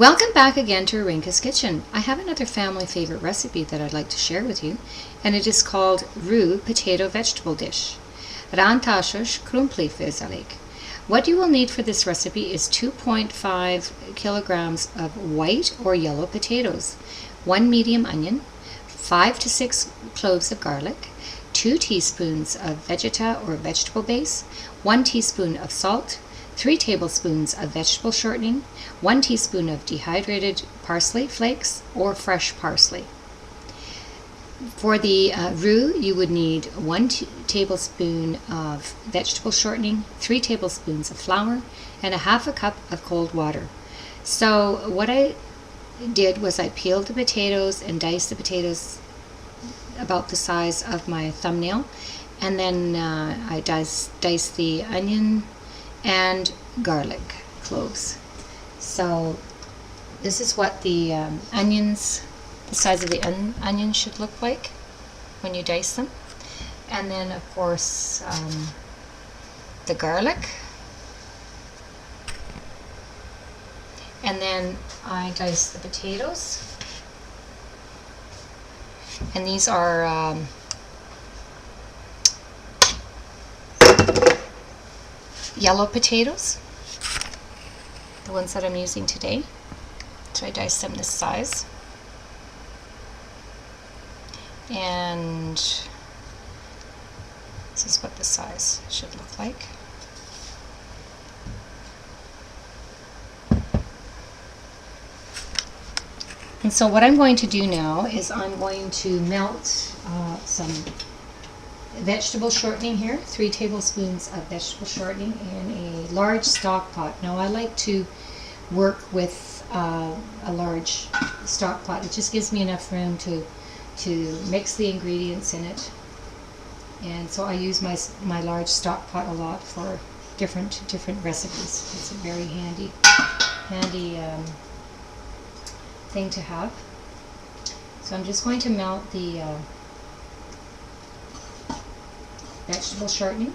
Welcome back again to Rinka's Kitchen. I have another family favorite recipe that I'd like to share with you, and it is called ROUX potato vegetable dish. RÁNTÁSOS KRUMPLI FÖZELÉK. What you will need for this recipe is 2.5 kilograms of white or yellow potatoes, 1 medium onion, 5 to 6 cloves of garlic, 2 teaspoons of vegeta or vegetable base, 1 teaspoon of salt, 3 tablespoons of vegetable shortening, 1 teaspoon of dehydrated parsley flakes or fresh parsley. For the roux, you would need 1 tablespoon of vegetable shortening, 3 tablespoons of flour, and a half a cup of cold water. So what I did was I peeled the potatoes and diced the potatoes about the size of my thumbnail, and then I diced the onion and garlic cloves. So this is what the onions, the size of the onion should look like when you dice them. And then of course the garlic. And then I dice the potatoes. And these are yellow potatoes, the ones that I'm using today. So I diced them this size. And this is what the size should look like. And so what I'm going to do now is I'm going to melt some vegetable shortening here, 3 tablespoons of vegetable shortening in a large stock pot. Now I like to work with a large stock pot. It just gives me enough room to mix the ingredients in it. And so I use my large stock pot a lot for different recipes. It's a very handy thing to have. So I'm just going to melt the vegetable shortening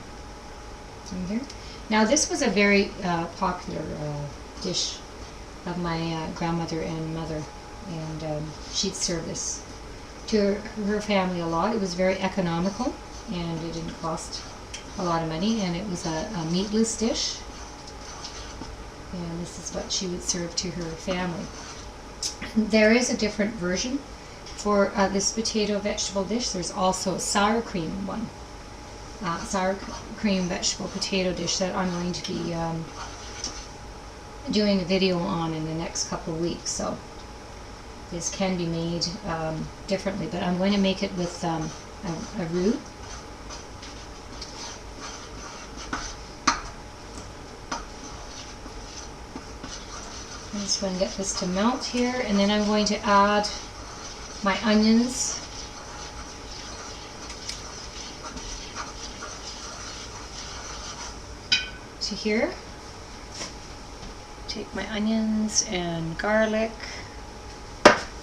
in here. Now this was a very popular dish of my grandmother and mother, and she'd serve this to her family a lot. It was very economical and it didn't cost a lot of money, and it was a meatless dish, and this is what she would serve to her family. There is a different version for this potato vegetable dish. There's also a sour cream one. Sour cream vegetable potato dish that I'm going to be doing a video on in the next couple of weeks. So this can be made differently, but I'm going to make it with a roux. I'm just going to get this to melt here, and then I'm going to add my onions. To here. Take my onions and garlic,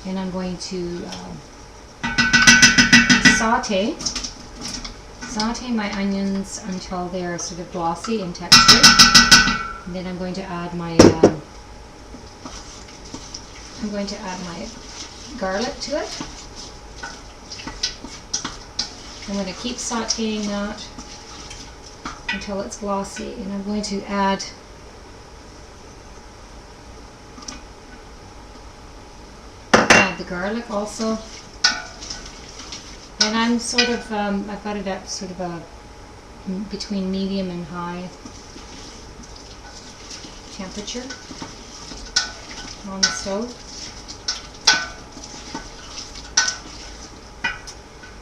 and I'm going to saute my onions until they're sort of glossy in texture. And then I'm going to add my garlic to it. I'm going to keep sauteing that until it's glossy, and I'm going to add the garlic also. And I'm sort of I've got it at sort of a between medium and high temperature on the stove.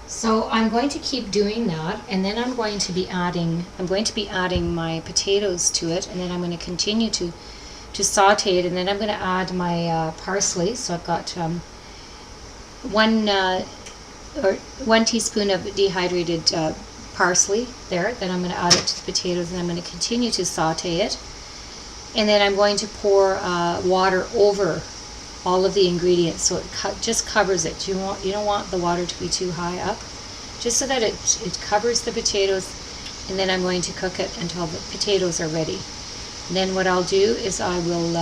So I'm going to keep doing that, and then I'm going to be adding my potatoes to it, and then I'm going to continue to saute it, and then I'm going to add my parsley. So I've got 1 teaspoon of dehydrated parsley there. Then I'm going to add it to the potatoes, and I'm going to continue to saute it, and then I'm going to pour water over all of the ingredients, so it just covers it. You don't want the water to be too high up, just so that it covers the potatoes, and then I'm going to cook it until the potatoes are ready. And then what I'll do is I will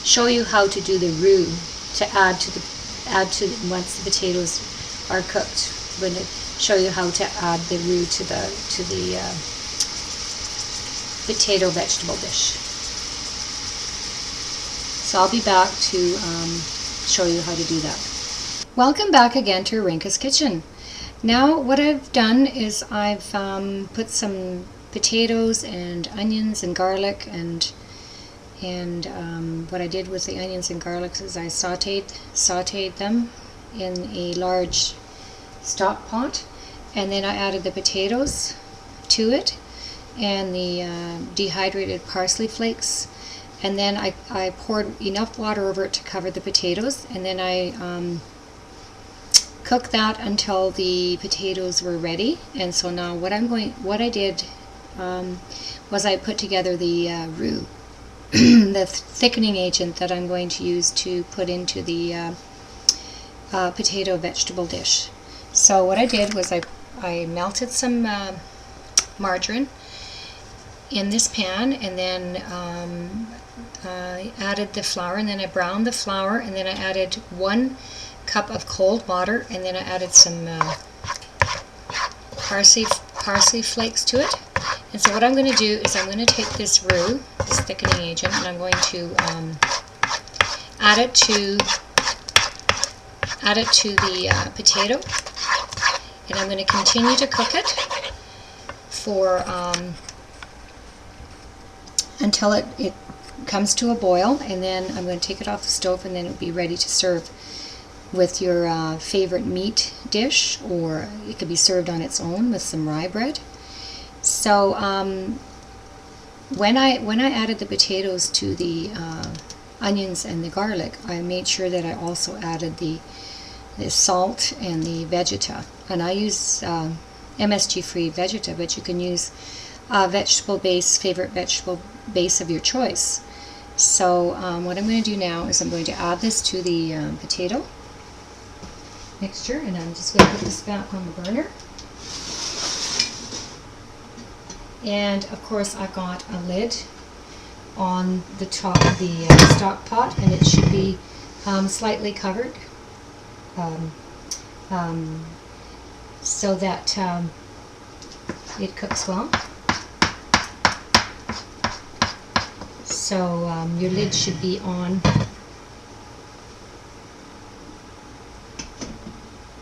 show you how to do the roux to add to once the potatoes are cooked. I'm going to show you how to add the roux to the potato vegetable dish. So I'll be back to show you how to do that. Welcome back again to Rinka's Kitchen. Now what I've done is I've put some potatoes and onions and garlic, and what I did with the onions and garlic is I sauteed them in a large stock pot, and then I added the potatoes to it and the dehydrated parsley flakes, and then I poured enough water over it to cover the potatoes, and then I cooked that until the potatoes were ready. And so now what I did was I put together the roux, the thickening agent that I'm going to use to put into the potato vegetable dish. So what I did was I melted some margarine in this pan, and then I added the flour, and then I browned the flour, and then I added 1 cup of cold water, and then I added some parsley flakes to it. And so what I'm going to do is I'm going to take this roux, this thickening agent, and I'm going to add it to the potato, and I'm going to continue to cook it for until it comes to a boil, and then I'm going to take it off the stove, and then it'll be ready to serve with your favorite meat dish, or it could be served on its own with some rye bread. So when I added the potatoes to the onions and the garlic, I made sure that I also added the salt and the Vegeta, and I use MSG-free Vegeta, but you can use favorite vegetable base of your choice. So what I'm going to do now is I'm going to add this to the potato mixture, and I'm just going to put this back on the burner. And of course I've got a lid on the top of the stock pot, and it should be slightly covered so that it cooks well. So your lid should be on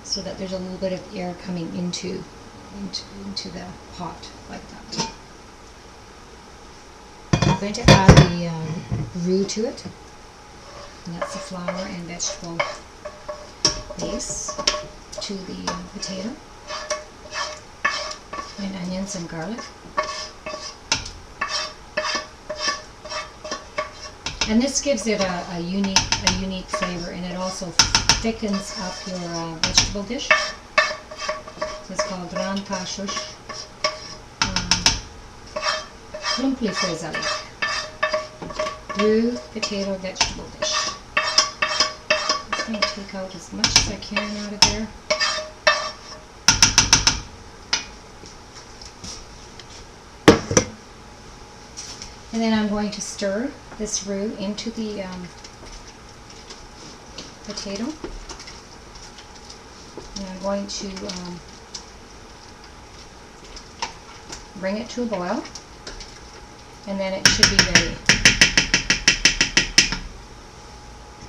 so that there's a little bit of air coming into the pot like that. I'm going to add the roux to it, and that's the flour and vegetable base to the potato and onions and garlic. And this gives it a unique flavor, and it also thickens up your vegetable dish. So it's called RÁNTÁSOS KRUMPLI FÖZELÉK, roux potato vegetable dish. I'm just going to take out as much as I can out of there. And then I'm going to stir this roux into the potato. And I'm going to bring it to a boil, and then it should be ready.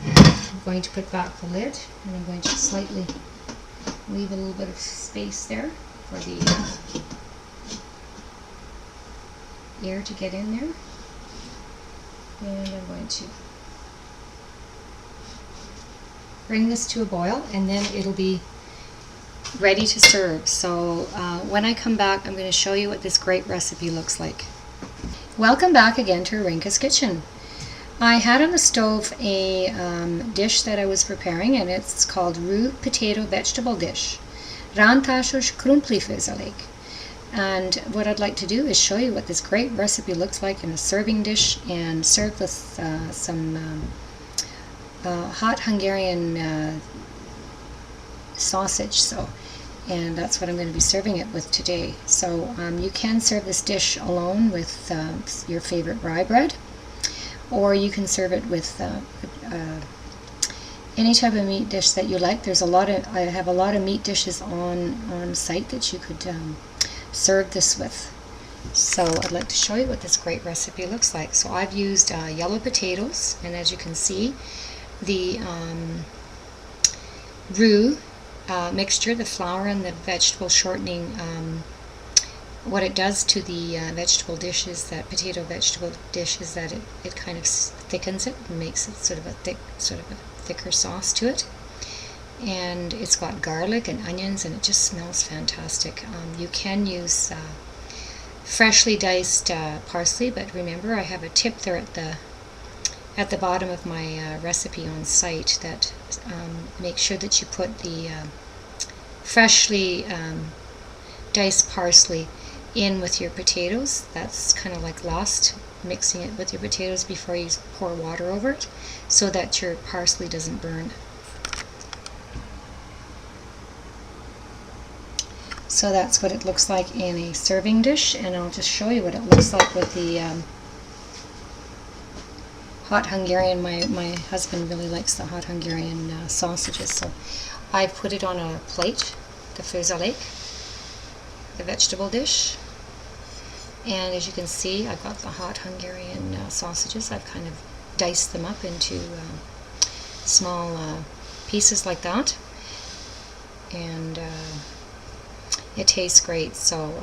I'm going to put back the lid, and I'm going to slightly leave a little bit of space there for the air to get in there. And I'm going to bring this to a boil, and then it'll be ready to serve. So when I come back, I'm going to show you what this great recipe looks like. Welcome back again to Rinka's Kitchen. I had on the stove a dish that I was preparing, and it's called roux potato vegetable dish. RÁNTÁSOS KRUMPLI FÖZELÉK. And what I'd like to do is show you what this great recipe looks like in a serving dish, and served with some hot Hungarian sausage. And that's what I'm going to be serving it with today. So you can serve this dish alone with your favorite rye bread, or you can serve it with any type of meat dish that you like. I have a lot of meat dishes on site that you could serve this with. So I'd like to show you what this great recipe looks like. So I've used yellow potatoes, and as you can see, the roux mixture, the flour and the vegetable shortening, what it does to the vegetable dish is that potato vegetable dish is that it kind of thickens it and makes it sort of a thicker sauce to it. And it's got garlic and onions, and it just smells fantastic. You can use freshly diced parsley, but remember, I have a tip there at the bottom of my recipe on site that make sure that you put the freshly diced parsley in with your potatoes. That's kind of like lost, mixing it with your potatoes before you pour water over it, so that your parsley doesn't burn. So that's what it looks like in a serving dish, and I'll just show you what it looks like with the hot Hungarian. My husband really likes the hot Hungarian sausages, so I put it on a plate, the főzelék, the vegetable dish. And as you can see, I've got the hot Hungarian sausages. I've kind of diced them up into small pieces like that, and it tastes great. So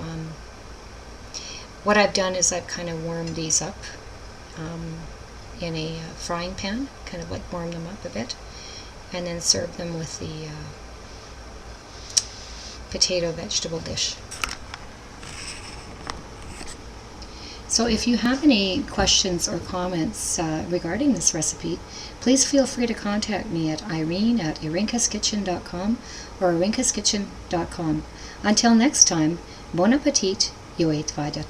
what I've done is I've kind of warmed these up in a frying pan, kind of like warm them up a bit, and then serve them with the potato vegetable dish. So if you have any questions or comments regarding this recipe, please feel free to contact me at irene@irinkaskitchen.com or irinkaskitchen.com. Until next time, bon appetit, jo eet weiter.